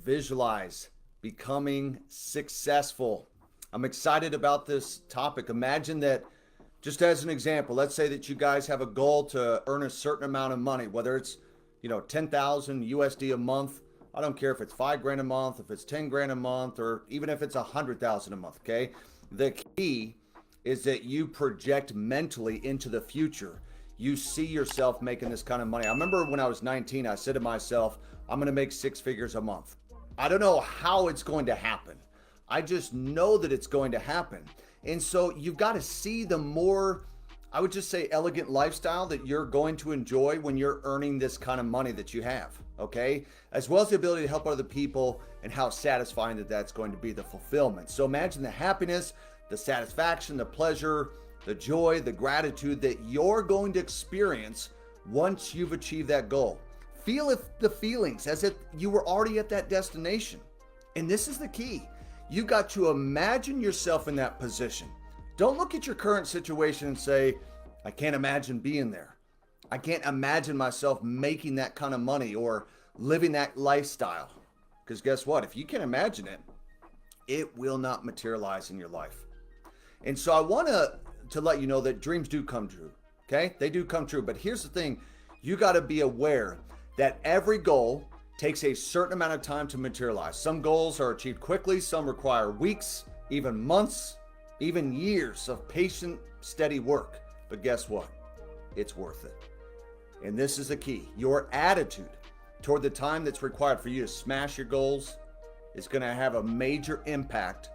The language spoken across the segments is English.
visualize becoming successful. I'm excited about this topic. Imagine that, just as an example, let's say that you guys have a goal to earn a certain amount of money, whether it's, 10,000 USD a month. I don't care if it's 5 grand a month, if it's 10 grand a month, or even if it's 100,000 a month, okay? The key is that you project mentally into the future. You see yourself making this kind of money. I remember when I was 19, I said to myself, I'm gonna make 6 figures a month. I don't know how it's going to happen. I just know that it's going to happen. And so you've got to see the more, I would just say, elegant lifestyle that you're going to enjoy when you're earning this kind of money that you have, okay? As well as the ability to help other people and how satisfying that's going to be, the fulfillment. So imagine the happiness, the satisfaction, the pleasure, the joy, the gratitude that you're going to experience once you've achieved that goal. Feel the feelings as if you were already at that destination. And this is the key. You got to imagine yourself in that position. Don't look at your current situation and say, I can't imagine being there. I can't imagine myself making that kind of money or living that lifestyle. Because guess what? If you can imagine it, it will not materialize in your life. And so I want to let you know that dreams do come true, okay? They do come true. But here's the thing. You got to be aware that every goal takes a certain amount of time to materialize. Some goals are achieved quickly. Some require weeks, even months, even years of patient, steady work. But guess what? It's worth it. And this is the key. Your attitude toward the time that's required for you to smash your goals is going to have a major impact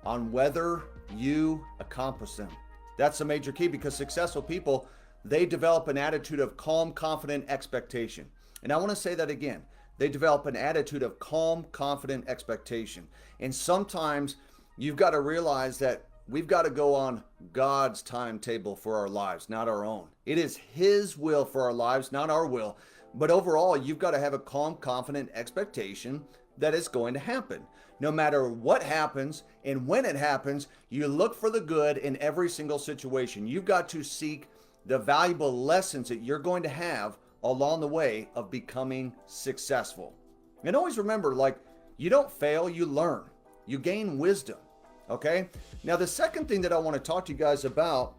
on whether you accomplish them. That's a major key, because successful people, they develop an attitude of calm, confident expectation. And I want to say that again. They develop an attitude of calm, confident expectation. And sometimes you've got to realize that we've got to go on God's timetable for our lives, not our own. It is His will for our lives, not our will. But overall, you've got to have a calm, confident expectation that it's going to happen. No matter what happens and when it happens, you look for the good in every single situation. You've got to seek the valuable lessons that you're going to have along the way of becoming successful. And always remember, you don't fail, you learn. You gain wisdom, okay? Now, the second thing that I want to talk to you guys about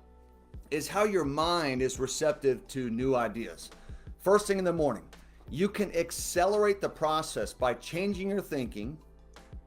is how your mind is receptive to new ideas. First thing in the morning, you can accelerate the process by changing your thinking,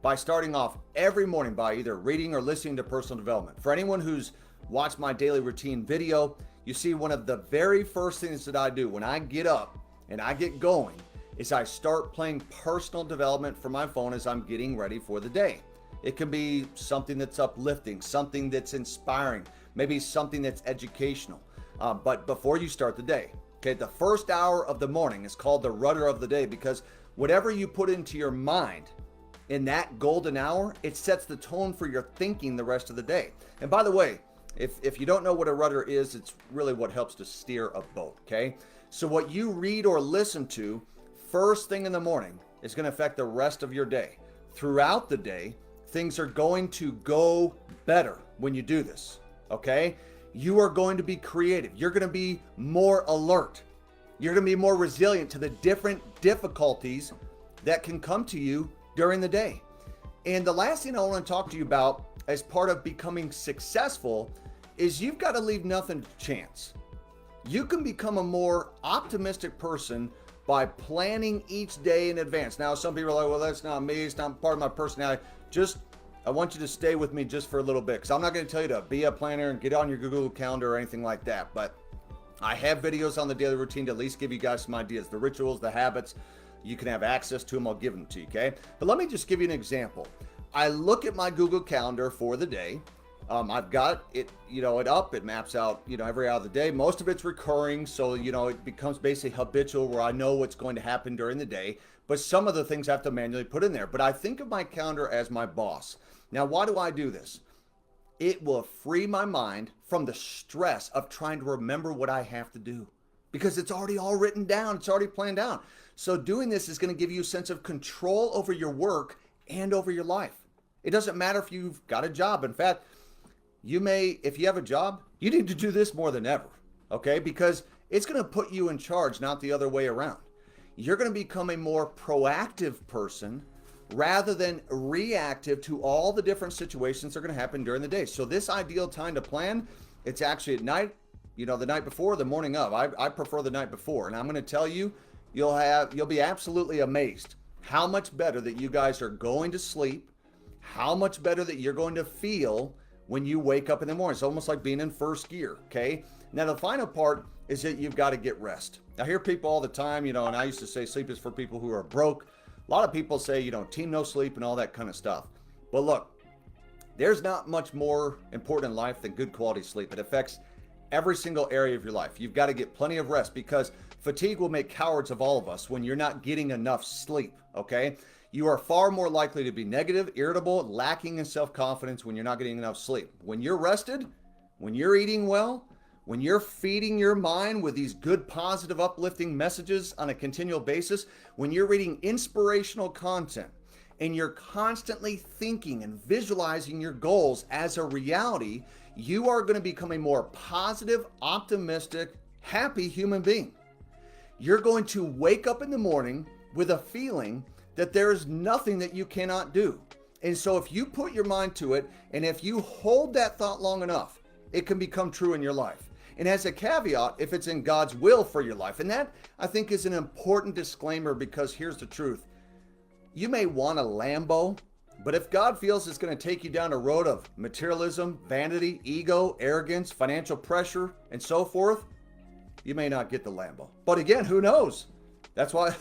by starting off every morning by either reading or listening to personal development. For anyone who's watched my daily routine video, you see one of the very first things that I do when I get up and I get going is I start playing personal development for my phone as I'm getting ready for the day. It can be something that's uplifting, something that's inspiring, maybe something that's educational. But before you start the day, okay, the first hour of the morning is called the rudder of the day, because whatever you put into your mind in that golden hour, it sets the tone for your thinking the rest of the day. And by the way, if you don't know what a rudder is, it's really what helps to steer a boat, okay? So what you read or listen to first thing in the morning is going to affect the rest of your day. Throughout the day, things are going to go better when you do this, okay? You are going to be creative. You're going to be more alert. You're going to be more resilient to the different difficulties that can come to you during the day. And the last thing I want to talk to you about as part of becoming successful is you've got to leave nothing to chance. You can become a more optimistic person by planning each day in advance. Now, some people are like, well, that's not me. It's not part of my personality. I want you to stay with me just for a little bit, because I'm not going to tell you to be a planner and get on your Google Calendar or anything like that. But I have videos on the daily routine to at least give you guys some ideas, the rituals, the habits. You can have access to them. I'll give them to you, okay? But let me just give you an example. I look at my Google Calendar for the day. I've got it, it up. It maps out, every hour of the day. Most of it's recurring, so, it becomes basically habitual where I know what's going to happen during the day. But some of the things I have to manually put in there. But I think of my calendar as my boss. Now, why do I do this? It will free my mind from the stress of trying to remember what I have to do, because it's already all written down. It's already planned out. So doing this is going to give you a sense of control over your work and over your life. It doesn't matter if you've got a job. In fact, if you have a job, you need to do this more than ever, okay? Because it's going to put you in charge, not the other way around. You're going to become a more proactive person rather than reactive to all the different situations that are going to happen during the day. So this ideal time to plan, it's actually at night, the night before, the morning of. I prefer the night before. And I'm going to tell you, you'll be absolutely amazed how much better that you guys are going to sleep, how much better that you're going to feel when you wake up in the morning. It's almost like being in first gear, okay? Now, the final part is that you've got to get rest. I hear people all the time, and I used to say sleep is for people who are broke. A lot of people say, team no sleep and all that kind of stuff. But look, there's not much more important in life than good quality sleep. It affects every single area of your life. You've got to get plenty of rest because fatigue will make cowards of all of us when you're not getting enough sleep, okay? You are far more likely to be negative, irritable, lacking in self-confidence when you're not getting enough sleep. When you're rested, when you're eating well, when you're feeding your mind with these good, positive, uplifting messages on a continual basis, when you're reading inspirational content and you're constantly thinking and visualizing your goals as a reality, you are going to become a more positive, optimistic, happy human being. You're going to wake up in the morning with a feeling that there is nothing that you cannot do. And so if you put your mind to it, and if you hold that thought long enough, it can become true in your life. And as a caveat, if it's in God's will for your life. And that, I think, is an important disclaimer, because here's the truth. You may want a Lambo, but if God feels it's going to take you down a road of materialism, vanity, ego, arrogance, financial pressure, and so forth, you may not get the Lambo. But again, who knows? That's why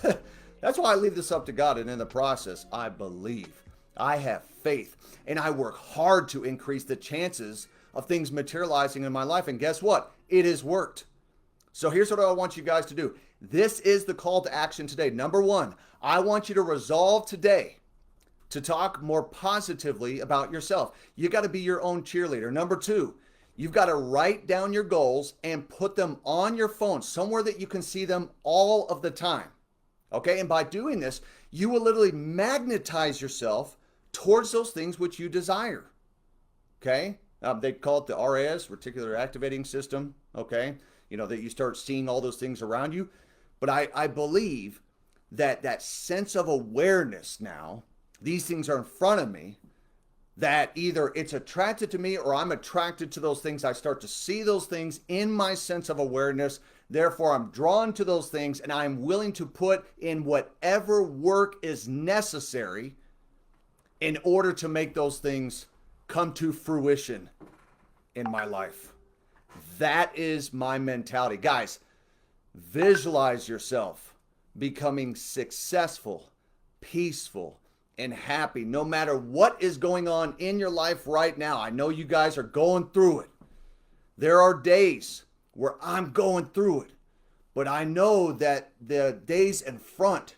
I leave this up to God. And in the process, I believe, I have faith, and I work hard to increase the chances of things materializing in my life. And guess what? It has worked. So here's what I want you guys to do. This is the call to action today. Number one, I want you to resolve today to talk more positively about yourself. You got to be your own cheerleader. Number two, you've got to write down your goals and put them on your phone, somewhere that you can see them all of the time. Okay, and by doing this, you will literally magnetize yourself towards those things which you desire. Okay, they call it the RAS, reticular activating system. Okay, that you start seeing all those things around you. But I believe that sense of awareness now, these things are in front of me, that either it's attracted to me or I'm attracted to those things. I start to see those things in my sense of awareness. Therefore, I'm drawn to those things, and I'm willing to put in whatever work is necessary in order to make those things come to fruition in my life. That is my mentality. Guys, visualize yourself becoming successful, peaceful, and happy no matter what is going on in your life right now. I know you guys are going through it. There are days where I'm going through it, but I know that the days in front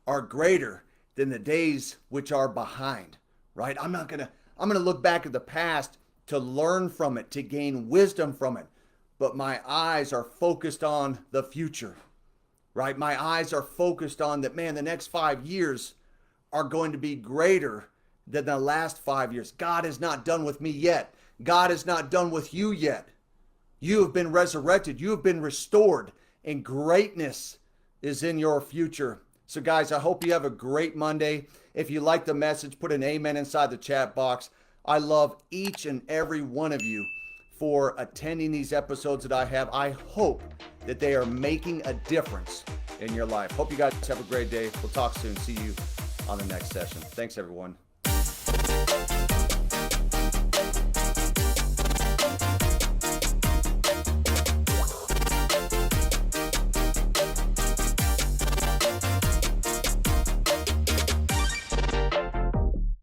are greater than the days which are behind, right? I'm going to look back at the past to learn from it, to gain wisdom from it, but my eyes are focused on the future, right? My eyes are focused on that, man, the next 5 years are going to be greater than the last 5 years. God is not done with me yet. God is not done with you yet. You have been resurrected. You have been restored, and greatness is in your future. So guys, I hope you have a great Monday. If you like the message, put an amen inside the chat box. I love each and every one of you for attending these episodes that I have. I hope that they are making a difference in your life. Hope you guys have a great day. We'll talk soon. See you on the next session. Thanks, everyone.